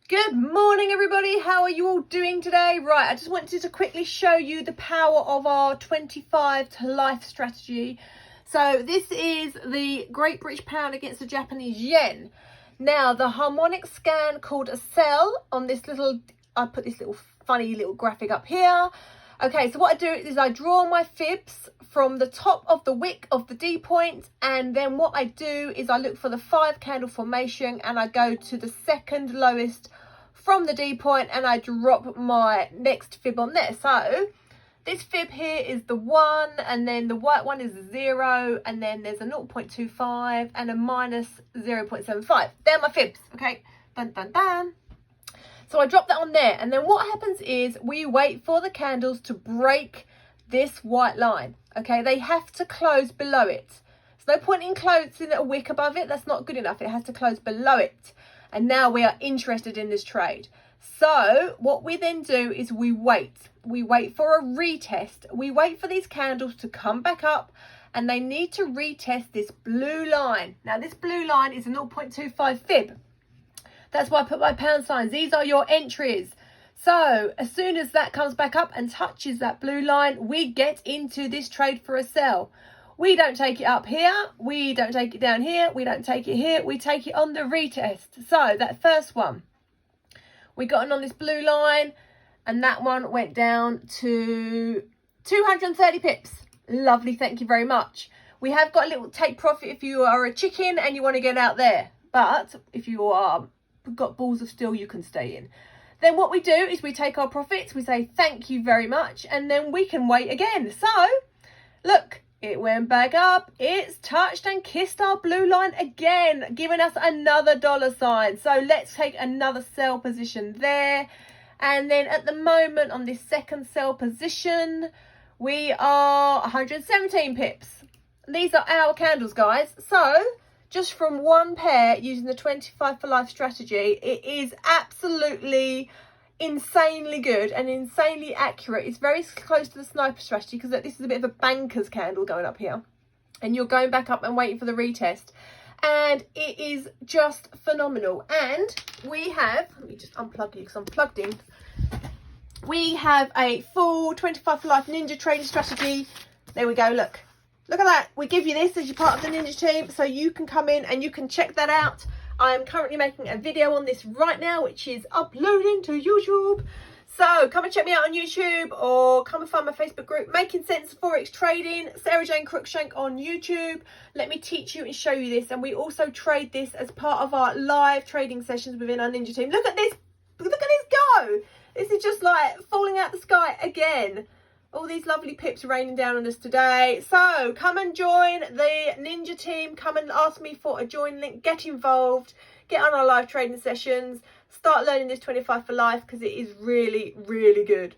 Good morning, everybody. How are you all doing today? Right, I just wanted to quickly show you the power of our 25 to life strategy. So this is the Great British Pound against the Japanese Yen. Now, the harmonic scan called a sell on this little, I put this little funny little graphic up here. Okay, so what I do is I draw my fibs from the top of the wick of the D point, and then what I do is I look for the 5 candle formation and I go to the second lowest from the D point and I drop my next fib on there. So this fib here is the 1, and then the white one is 0, and then there's a 0.25 and a minus 0.75. They're my fibs, okay? Dun, dun, dun. So I drop that on there, and then what happens is we wait for the candles to break this white line, okay? They have to close below it. There's no point in closing a wick above it. That's not good enough. It has to close below it. And now we are interested in this trade. So what we then do is we wait. We wait for a retest. We wait for these candles to come back up, and they need to retest this blue line. Now this blue line is a 0.25 fib. That's why I put my pound signs. These are your entries. So as soon as that comes back up and touches that blue line, we get into this trade for a sell. We don't take it up here. We don't take it down here. We don't take it here. We take it on the retest. So that first one, we got it on this blue line, and that one went down to 230 pips. Lovely. Thank you very much. We have got a little take profit if you are a chicken and you want to get out there. But if you are got balls of steel, you can stay in. Then what we do is we take our profits. We say thank you very much, and then we can wait again. So look. It went back up, it's touched and kissed our blue line again, giving us another dollar sign. So let's take another sell position there. And then at the moment on this second sell position, we are 117 pips. These are our candles, guys. So just from one pair using the 25 for life strategy, it is absolutely insanely good and insanely accurate. It's very close to the sniper strategy because this is a bit of a banker's candle going up here, and you're going back up and waiting for the retest, and it is just phenomenal. And we have, let me just unplug you because I'm plugged in. We have a full 25 for life ninja trading strategy. There we go. Look at that. We give you this as you're part of the ninja team, so you can come in and you can check that out. I am currently making a video on this right now, which is uploading to YouTube. So come and check me out on YouTube, or come and find my Facebook group, Making Sense of Forex Trading, Sarah Jane Cruickshank on YouTube. Let me teach you and show you this. And we also trade this as part of our live trading sessions within our ninja team. Look at this. Look at this go. This is just like falling out the sky again. All these lovely pips raining down on us today. So come and join the ninja team. Come and ask me for a join link. Get involved. Get on our live trading sessions. Start learning this 25 for life because it is really, really good.